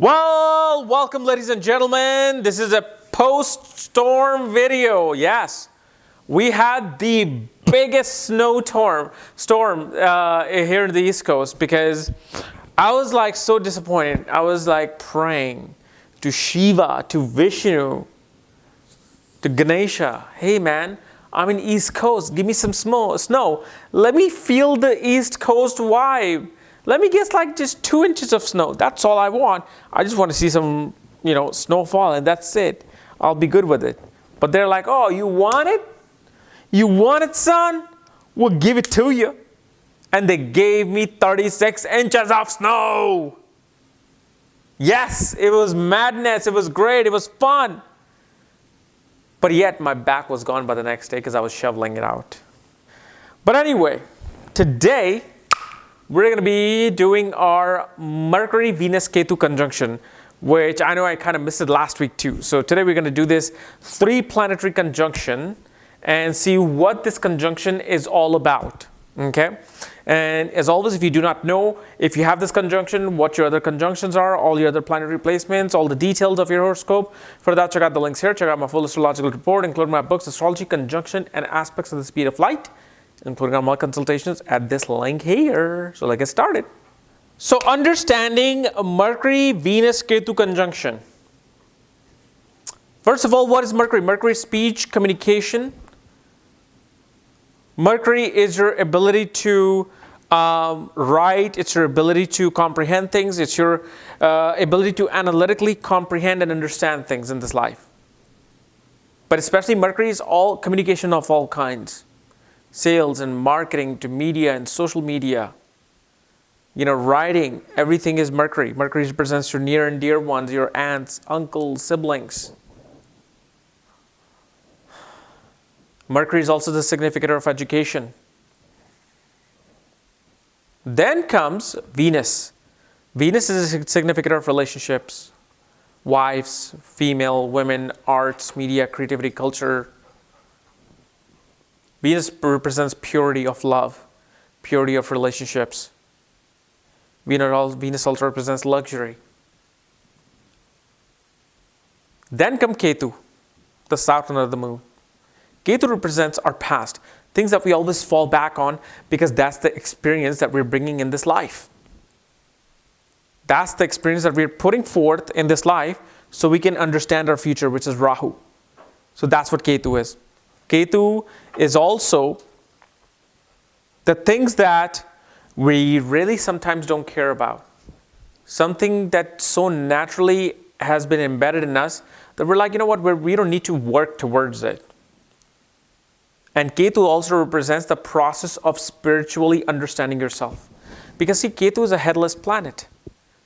Well, welcome ladies and gentlemen. This is a post-storm video. Yes, we had the biggest storm here in the East Coast because I was like so disappointed. I was like praying to Shiva, to Vishnu, to Ganesha. Hey man, I'm in East Coast. Give me some snow. Let me feel the East Coast vibe. Let me guess like just 2 inches of snow. That's all I want. I just want to see some, snowfall and that's it. I'll be good with it. But they're like, oh, you want it? You want it, son? We'll give it to you. And they gave me 36 inches of snow. Yes, it was madness. It was great. It was fun. But yet my back was gone by the next day because I was shoveling it out. But anyway, today we're going to be doing our Mercury, Venus, Ketu conjunction, which I know I kind of missed it last week too. So today we're going to do this 3 planetary conjunction and see what this conjunction is all about. Okay. And as always, if you do not know, if you have this conjunction, what your other conjunctions are, all your other planetary placements, all the details of your horoscope, for that, check out the links here. Check out my full astrological report, including my books, Astrology, Conjunction, and Aspects of the Speed of Light, including on my consultations at this link here. So let's get started. So understanding Mercury, Venus, Ketu conjunction. First of all, what is Mercury? Mercury is speech, communication. Mercury is your ability to write. It's your ability to comprehend things. It's your ability to analytically comprehend and understand things in this life. But especially Mercury is all communication of all kinds. Sales and marketing to media and social media. Writing, everything is Mercury. Mercury represents your near and dear ones, your aunts, uncles, siblings. Mercury is also the significator of education. Then comes Venus. Venus is a significator of relationships. Wives, female, women, arts, media, creativity, culture. Venus represents purity of love, purity of relationships. Venus also represents luxury. Then comes Ketu, the south of the moon. Ketu represents our past, things that we always fall back on because that's the experience that we're bringing in this life. That's the experience that we're putting forth in this life so we can understand our future, which is Rahu. So that's what Ketu is. Ketu is also the things that we really sometimes don't care about. Something that so naturally has been embedded in us that we're like, you know what, we don't need to work towards it. And Ketu also represents the process of spiritually understanding yourself. Because see, Ketu is a headless planet.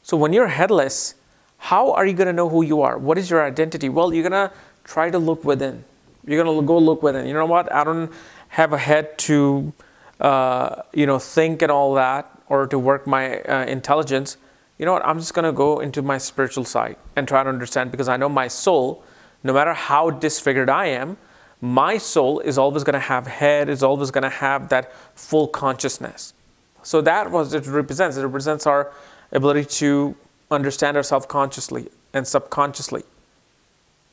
So when you're headless, how are you going to know who you are? What is your identity? Well, you're going to try to look within. You're going to go look within. You know what? I don't have a head to, think and all that, or to work my intelligence. You know what? I'm just going to go into my spiritual side and try to understand, because I know my soul, no matter how disfigured I am, my soul is always going to have head, is always going to have that full consciousness. So that was it represents. It represents our ability to understand ourselves consciously and subconsciously.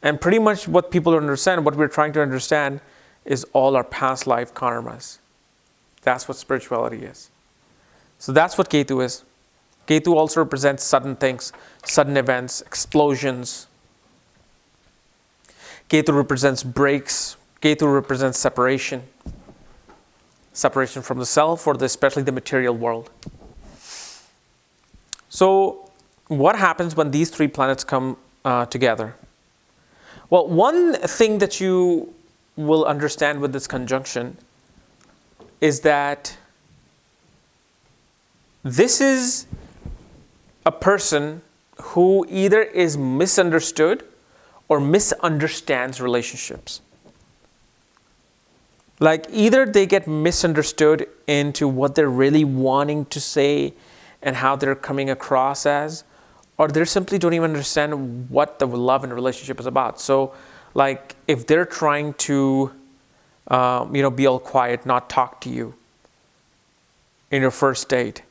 And pretty much what people understand, what we're trying to understand, is all our past life karmas. That's what spirituality is. So that's what Ketu is. Ketu also represents sudden things, sudden events, explosions. Ketu represents breaks. Ketu represents separation. Separation from the self, or especially the material world. So what happens when these 3 planets come together? Well, one thing that you will understand with this conjunction is that this is a person who either is misunderstood or misunderstands relationships. Like either they get misunderstood into what they're really wanting to say and how they're coming across as, or they simply don't even understand what the love and relationship is about. So like if they're trying to, be all quiet, not talk to you in your first date,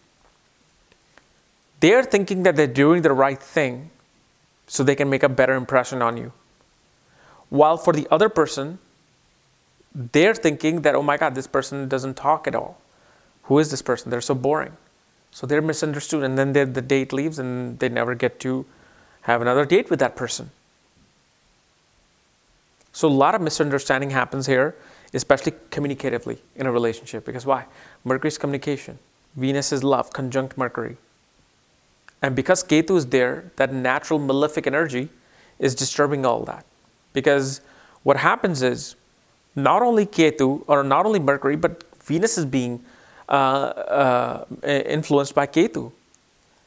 they're thinking that they're doing the right thing so they can make a better impression on you. While for the other person, they're thinking that, oh my God, this person doesn't talk at all. Who is this person? They're so boring. So they're misunderstood, and then the date leaves and they never get to have another date with that person. So a lot of misunderstanding happens here, especially communicatively in a relationship. Because why? Mercury is communication. Venus is love, conjunct Mercury. And because Ketu is there, that natural malefic energy is disturbing all that. Because what happens is, not only Ketu, or not only Mercury, but Venus is being influenced by Ketu.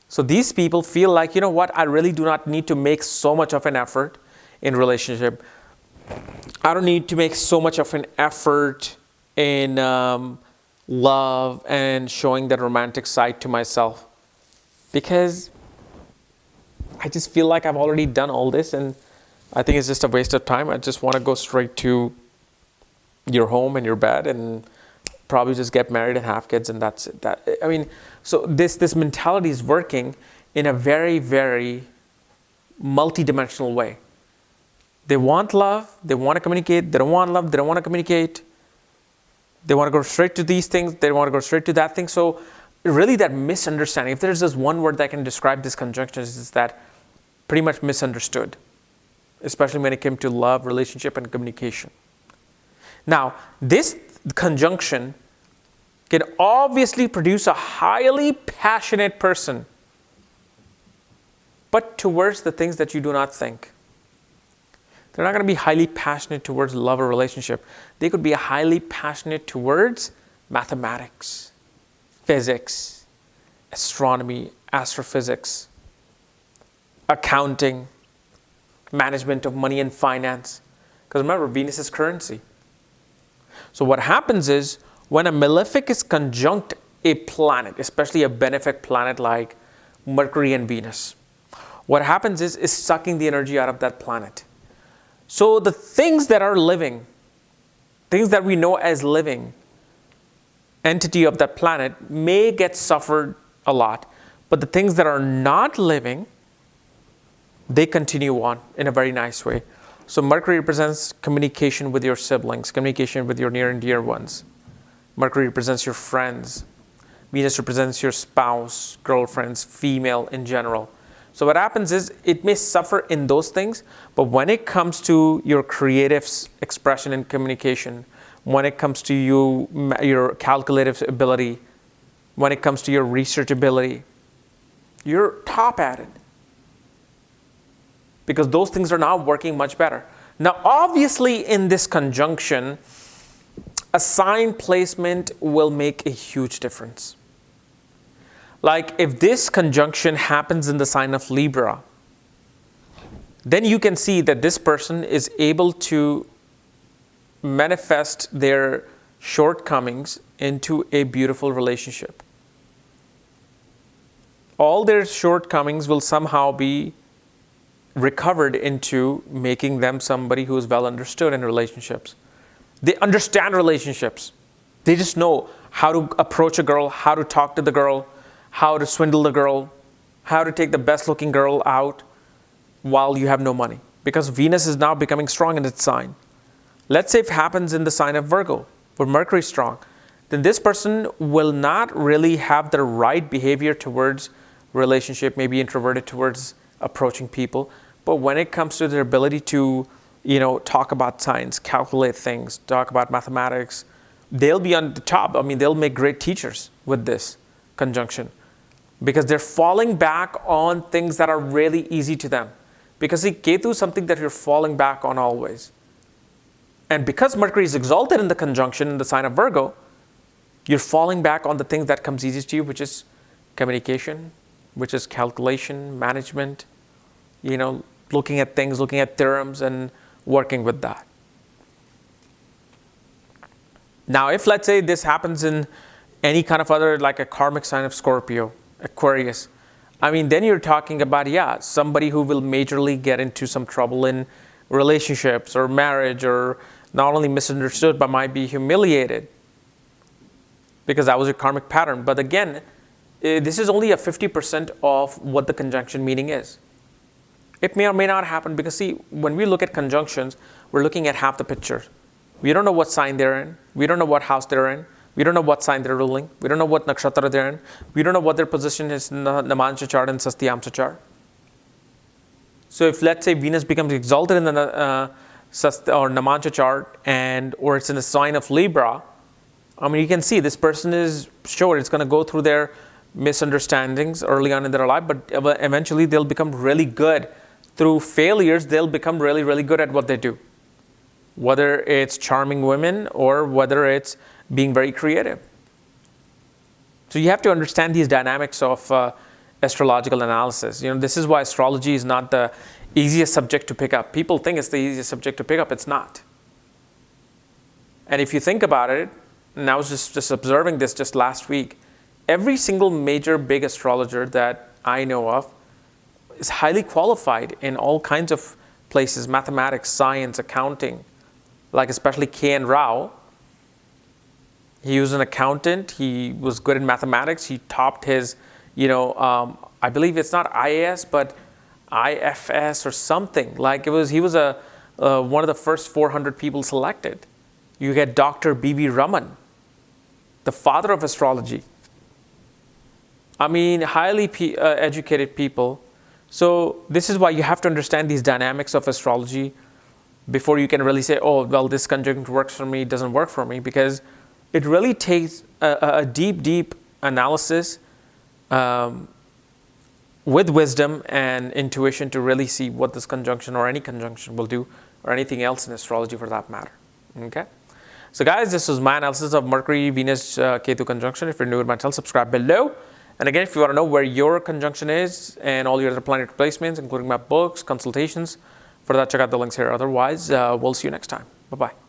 So these people feel like, you know what, I really do not need to make so much of an effort in relationship. I don't need to make so much of an effort in love and showing that romantic side to myself, because I just feel like I've already done all this, and I think it's just a waste of time. I just want to go straight to your home and your bed and probably just get married and have kids, and that's it. So this mentality is working in a very, very multi-dimensional way. They want love, they want to communicate, they don't want love, they don't want to communicate. They want to go straight to these things, they want to go straight to that thing. So really that misunderstanding, if there's just one word that can describe this conjunction, is that pretty much misunderstood, especially when it came to love, relationship, and communication. Now, this conjunction can obviously produce a highly passionate person, but towards the things that you do not think. They're not going to be highly passionate towards love or relationship. They could be highly passionate towards mathematics, physics, astronomy, astrophysics, accounting, management of money and finance. Because remember, Venus is currency. So what happens is, when a malefic is conjunct a planet, especially a benefic planet like Mercury and Venus, what happens is sucking the energy out of that planet. So the things that are living, things that we know as living entity of that planet may get suffered a lot, but the things that are not living, they continue on in a very nice way. So Mercury represents communication with your siblings, communication with your near and dear ones. Mercury represents your friends. Venus represents your spouse, girlfriends, female in general. So what happens is, it may suffer in those things, but when it comes to your creative expression and communication, when it comes to your calculative ability, when it comes to your research ability, you're top at it. Because those things are now working much better. Now, obviously, in this conjunction, a sign placement will make a huge difference. Like if this conjunction happens in the sign of Libra, then you can see that this person is able to manifest their shortcomings into a beautiful relationship. All their shortcomings will somehow be recovered into making them somebody who is well understood in relationships. They understand relationships. They just know how to approach a girl, how to talk to the girl, how to swindle the girl, how to take the best looking girl out while you have no money. Because Venus is now becoming strong in its sign. Let's say if it happens in the sign of Virgo, where Mercury is strong, then this person will not really have the right behavior towards relationship, maybe introverted towards approaching people. But when it comes to their ability to, talk about science, calculate things, talk about mathematics, they'll be on the top. They'll make great teachers with this conjunction, because they're falling back on things that are really easy to them. Because see, Ketu is something that you're falling back on always. And because Mercury is exalted in the conjunction in the sign of Virgo, you're falling back on the things that comes easiest to you, which is communication, which is calculation, management, looking at things, looking at theorems and working with that. Now, if let's say this happens in any kind of other, like a karmic sign of Scorpio, Aquarius, then you're talking about, somebody who will majorly get into some trouble in relationships or marriage, or not only misunderstood, but might be humiliated because that was a karmic pattern. But again, this is only a 50% of what the conjunction meaning is. It may or may not happen because see, when we look at conjunctions, we're looking at half the picture. We don't know what sign they're in. We don't know what house they're in. We don't know what sign they're ruling. We don't know what nakshatra they're in. We don't know what their position is in the Namansha chart and Sastyamsa chart. So if let's say Venus becomes exalted in the or Namansha chart or it's in a sign of Libra, I mean, you can see this person is sure it's going to go through their misunderstandings early on in their life, but eventually they'll become really good. Through failures, they'll become really, really good at what they do. Whether it's charming women or whether it's being very creative. So you have to understand these dynamics of astrological analysis. This is why astrology is not the easiest subject to pick up. People think it's the easiest subject to pick up. It's not. And if you think about it, and I was just observing this just last week, every single major big astrologer that I know of is highly qualified in all kinds of places, mathematics, science, accounting, like especially Kapiel Raaj. He was an accountant. He was good in mathematics. He topped his, I believe it's not IAS, but IFS or something. Like he was one of the first 400 people selected. You get Dr. B.V. Raman, the father of astrology. I mean, highly educated people. So this is why you have to understand these dynamics of astrology before you can really say, oh, well, this conjunct works for me, doesn't work for me, because it really takes a deep analysis with wisdom and intuition to really see what this conjunction or any conjunction will do, or anything else in astrology for that matter. Okay? So guys, this was my analysis of Mercury, Venus, Ketu conjunction. If you're new to my channel, subscribe below. And again, if you want to know where your conjunction is and all your other planetary placements, including my books, consultations, for that, check out the links here. Otherwise, we'll see you next time. Bye-bye.